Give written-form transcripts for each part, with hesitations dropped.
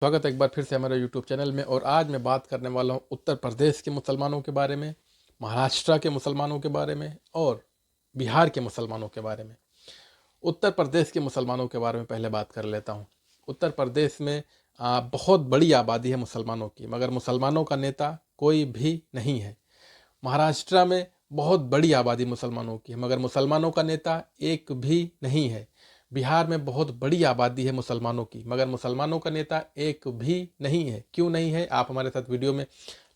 स्वागत है एक बार फिर से हमारे यूट्यूब चैनल में। और आज मैं बात करने वाला हूँ उत्तर प्रदेश के मुसलमानों के बारे में, महाराष्ट्र के मुसलमानों के बारे में और बिहार के मुसलमानों के बारे में। उत्तर प्रदेश के मुसलमानों के बारे में पहले बात कर लेता हूँ। उत्तर प्रदेश में बहुत बड़ी आबादी है मुसलमानों की, मगर मुसलमानों का नेता कोई भी नहीं है। महाराष्ट्र में बहुत बड़ी आबादी मुसलमानों की है, मगर मुसलमानों का नेता एक भी नहीं है। बिहार में बहुत बड़ी आबादी है मुसलमानों की, मगर मुसलमानों का नेता एक भी नहीं है। क्यों नहीं है, आप हमारे साथ वीडियो में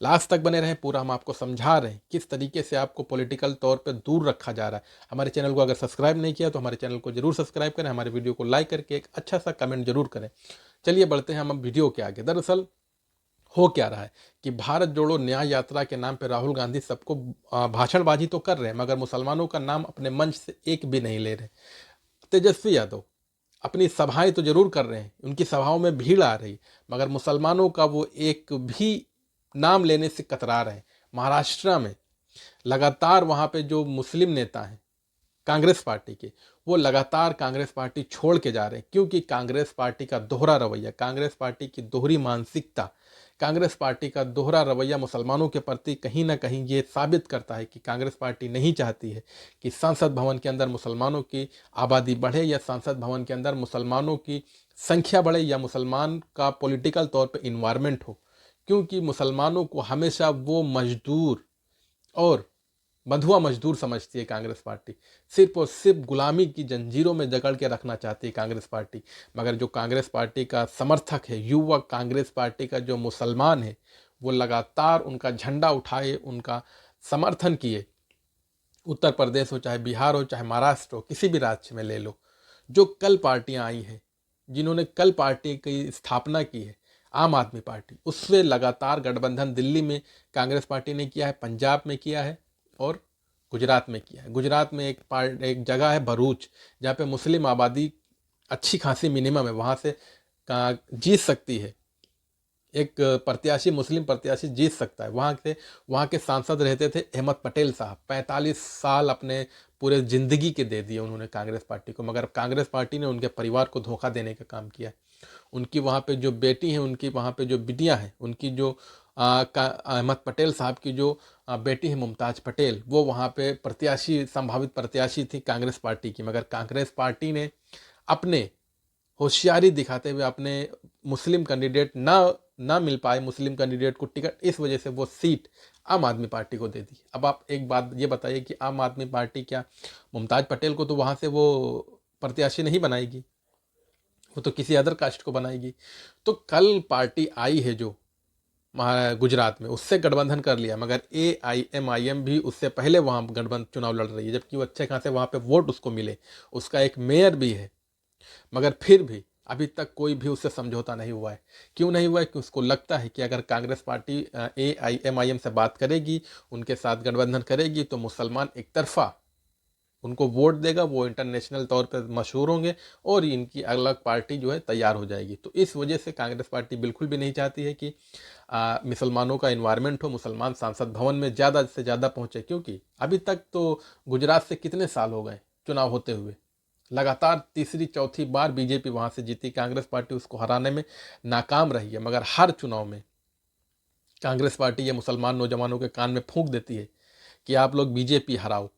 लास्ट तक बने रहें। पूरा हम आपको समझा रहे हैं किस तरीके से आपको पॉलिटिकल तौर पे दूर रखा जा रहा है। हमारे चैनल को अगर सब्सक्राइब नहीं किया तो हमारे चैनल को जरूर सब्सक्राइब करें, हमारे वीडियो को लाइक करके एक अच्छा सा कमेंट जरूर करें। चलिए बढ़ते हैं हम अब वीडियो के आगे। दरअसल हो क्या रहा है कि भारत जोड़ो न्याय यात्रा के नाम पे राहुल गांधी सबको भाषणबाजी तो कर रहे हैं, मगर मुसलमानों का नाम अपने मंच से एक भी नहीं ले रहे। तेजस्वी यादव अपनी सभाएं तो जरूर कर रहे हैं, उनकी सभाओं में भीड़ आ रही, मगर मुसलमानों का वो एक भी नाम लेने से कतरा रहे हैं। महाराष्ट्र में लगातार वहाँ पे जो मुस्लिम नेता हैं कांग्रेस पार्टी के, वो लगातार कांग्रेस पार्टी छोड़ के जा रहे हैं, क्योंकि कांग्रेस पार्टी का दोहरा रवैया, कांग्रेस पार्टी की दोहरी मानसिकता, कांग्रेस पार्टी का दोहरा रवैया मुसलमानों के प्रति कहीं ना कहीं ये साबित करता है कि कांग्रेस पार्टी नहीं चाहती है कि संसद भवन के अंदर मुसलमानों की आबादी बढ़े, या संसद भवन के अंदर मुसलमानों की संख्या बढ़े, या मुसलमान का पॉलिटिकल तौर पर इन्वायरमेंट हो। क्योंकि मुसलमानों को हमेशा वो मजदूर और बंधुआ मजदूर समझती है कांग्रेस पार्टी। सिर्फ और सिर्फ गुलामी की जंजीरों में जकड़ के रखना चाहती है कांग्रेस पार्टी। मगर जो कांग्रेस पार्टी का समर्थक है, युवक कांग्रेस पार्टी का जो मुसलमान है, वो लगातार उनका झंडा उठाए, उनका समर्थन किए। उत्तर प्रदेश हो, चाहे बिहार हो, चाहे महाराष्ट्र हो, किसी भी राज्य में ले लो, जो कल पार्टियां आई हैं, जिन्होंने कल पार्टी की स्थापना की है, आम आदमी पार्टी, उससे लगातार गठबंधन दिल्ली में कांग्रेस पार्टी ने किया है, पंजाब में किया है और गुजरात में किया है। गुजरात में एक जगह है भरूच, जहाँ पे मुस्लिम आबादी अच्छी खासी मिनिमम है, वहाँ से जीत सकती है, एक प्रत्याशी, मुस्लिम प्रत्याशी जीत सकता है। वहाँ के सांसद रहते थे अहमद पटेल साहब, 45 साल अपने पूरे ज़िंदगी के दे दिए उन्होंने कांग्रेस पार्टी को, मगर कांग्रेस पार्टी ने उनके परिवार को धोखा देने का काम किया। उनकी वहाँ पे जो बेटी हैं, उनकी वहाँ पे जो बिटियाँ हैं, उनकी जो अहमद पटेल साहब की जो बेटी है मुमताज़ पटेल, वो वहाँ पे प्रत्याशी, संभावित प्रत्याशी थी कांग्रेस पार्टी की, मगर कांग्रेस पार्टी ने अपने होशियारी दिखाते हुए अपने मुस्लिम कैंडिडेट ना मिल पाए, मुस्लिम कैंडिडेट को टिकट, इस वजह से वो सीट आम आदमी पार्टी को दे दी। अब आप एक बात ये बताइए कि आम आदमी पार्टी क्या मुमताज़ पटेल को तो वहाँ से वो प्रत्याशी नहीं बनाएगी, वो तो किसी अदर कास्ट को बनाएगी। तो कल पार्टी आई है जो गुजरात में, उससे गठबंधन कर लिया, मगर AIMIM भी उससे पहले वहाँ गठबंधन चुनाव लड़ रही है, जबकि वो अच्छे खासे वहाँ पे वोट उसको मिले, उसका एक मेयर भी है, मगर फिर भी अभी तक कोई भी उससे समझौता नहीं हुआ है। क्यों नहीं हुआ है? कि उसको लगता है कि अगर कांग्रेस पार्टी AIMIM से बात करेगी, उनके साथ गठबंधन करेगी, तो मुसलमान एक तरफा उनको वोट देगा, वो इंटरनेशनल तौर पर मशहूर होंगे और इनकी अलग पार्टी जो है तैयार हो जाएगी। तो इस वजह से कांग्रेस पार्टी बिल्कुल भी नहीं चाहती है कि मुसलमानों का इन्वायरमेंट हो, मुसलमान संसद भवन में ज़्यादा से ज़्यादा पहुँचे। क्योंकि अभी तक तो गुजरात से कितने साल हो गए चुनाव होते हुए, लगातार तीसरी चौथी बार बीजेपी वहाँ से जीती, कांग्रेस पार्टी उसको हराने में नाकाम रही है। मगर हर चुनाव में कांग्रेस पार्टी ये मुसलमान नौजवानों के कान में फूंक देती है कि आप लोग बीजेपी हराओ।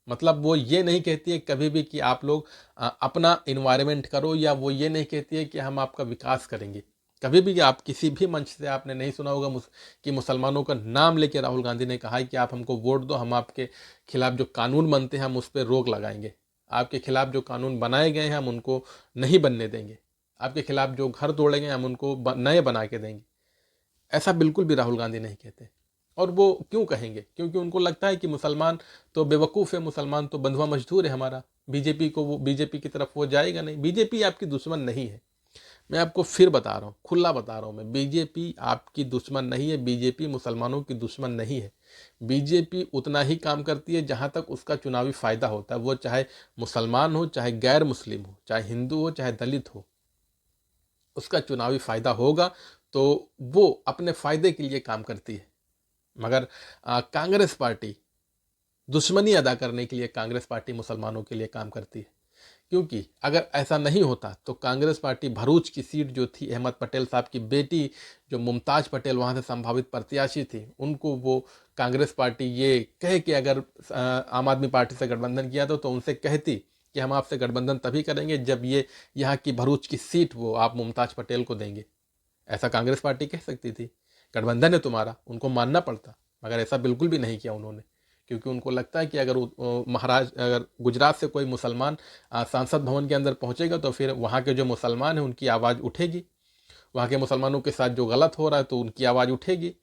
मतलब वो ये नहीं कहती है कभी भी कि आप लोग अपना इन्वायरमेंट करो, या वो ये नहीं कहती है कि हम आपका विकास करेंगे। कभी भी आप किसी भी मंच से आपने नहीं सुना होगा कि मुसलमानों का नाम लेके राहुल गांधी ने कहा है कि आप हमको वोट दो, हम आपके खिलाफ जो कानून बनते हैं हम उस पर रोक लगाएंगे, आपके खिलाफ जो कानून बनाए गए हैं हम उनको नहीं बनने देंगे, आपके खिलाफ जो घर तोड़े गए हम उनको नए बना के देंगे। ऐसा बिल्कुल भी राहुल गांधी नहीं कहते। और वो क्यों कहेंगे? क्योंकि उनको लगता है कि मुसलमान तो बेवकूफ़ है, मुसलमान तो बंधुआ मजदूर है हमारा, बीजेपी की तरफ वो जाएगा नहीं। बीजेपी आपकी दुश्मन नहीं है, मैं आपको फिर बता रहा हूँ, खुला बता रहा हूँ, मैं बीजेपी आपकी दुश्मन नहीं है, बीजेपी मुसलमानों की दुश्मन नहीं है। बीजेपी उतना ही काम करती है जहाँ तक उसका चुनावी फ़ायदा होता है, वो चाहे मुसलमान हो, चाहे गैर मुस्लिम हो, चाहे हिंदू हो, चाहे दलित हो, उसका चुनावी फ़ायदा होगा तो वो अपने फ़ायदे के लिए काम करती है। मगर कांग्रेस पार्टी दुश्मनी अदा करने के लिए कांग्रेस पार्टी मुसलमानों के लिए काम करती है। क्योंकि अगर ऐसा नहीं होता तो कांग्रेस पार्टी भरूच की सीट जो थी, अहमद पटेल साहब की बेटी जो मुमताज़ पटेल वहाँ से संभावित प्रत्याशी थी, उनको वो कांग्रेस पार्टी ये कह के अगर आम आदमी पार्टी से गठबंधन किया तो उनसे कहती कि हम आपसे गठबंधन तभी करेंगे जब ये यहाँ की भरूच की सीट वो आप मुमताज़ पटेल को देंगे। ऐसा कांग्रेस पार्टी कह सकती थी, गठबंधन है तुम्हारा, उनको मानना पड़ता। मगर ऐसा बिल्कुल भी नहीं किया उन्होंने, क्योंकि उनको लगता है कि अगर अगर गुजरात से कोई मुसलमान संसद भवन के अंदर पहुंचेगा तो फिर वहाँ के जो मुसलमान हैं उनकी आवाज़ उठेगी, वहाँ के मुसलमानों के साथ जो गलत हो रहा है तो उनकी आवाज़ उठेगी,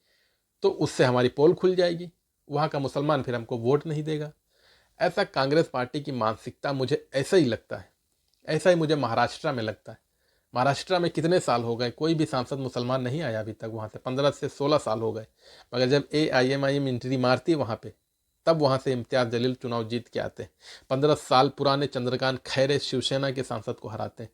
तो उससे हमारी पोल खुल जाएगी, वहाँ का मुसलमान फिर हमको वोट नहीं देगा। ऐसा कांग्रेस पार्टी की मानसिकता मुझे ऐसा ही लगता है। ऐसा ही मुझे महाराष्ट्र में लगता है। महाराष्ट्र में कितने साल हो गए, कोई भी सांसद मुसलमान नहीं आया अभी तक वहाँ से, 15 से 16 साल हो गए। मगर जब AIMIM एंट्री मारती है वहाँ पे, तब वहाँ से इम्तियाज़ जलील चुनाव जीत के आते हैं। 15 साल पुराने चंद्रकांत खैरे शिवसेना के सांसद को हराते हैं।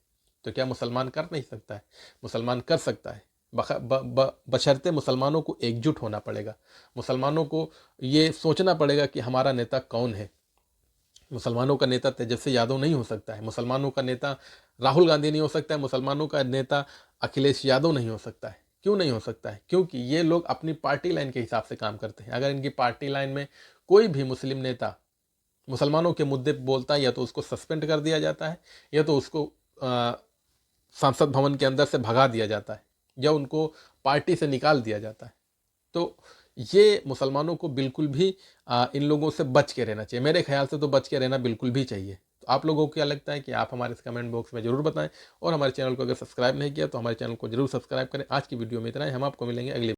तो क्या मुसलमान कर नहीं सकता है? मुसलमान कर सकता है, बशर्ते मुसलमानों को एकजुट होना पड़ेगा। मुसलमानों को ये सोचना पड़ेगा कि हमारा नेता कौन है। मुसलमानों का नेता तेजस्वी यादव नहीं हो सकता है, मुसलमानों का नेता राहुल गांधी नहीं हो सकता है, मुसलमानों का नेता अखिलेश यादव नहीं हो सकता है। क्यों नहीं हो सकता है? क्योंकि ये लोग अपनी पार्टी लाइन के हिसाब से काम करते हैं। अगर इनकी पार्टी लाइन में कोई भी मुस्लिम नेता मुसलमानों के मुद्दे पर बोलता है, या तो उसको सस्पेंड कर दिया जाता है, या तो उसको संसद भवन के अंदर से भगा दिया जाता है, या उनको पार्टी से निकाल दिया जाता है। तो ये मुसलमानों को बिल्कुल भी इन लोगों से बच के रहना चाहिए। मेरे ख्याल से तो बच के रहना बिल्कुल भी चाहिए। तो आप लोगों को क्या लगता है कि आप हमारे इस कमेंट बॉक्स में ज़रूर बताएं, और हमारे चैनल को अगर सब्सक्राइब नहीं किया तो हमारे चैनल को जरूर सब्सक्राइब करें। आज की वीडियो में इतना ही, हम आपको मिलेंगे अगली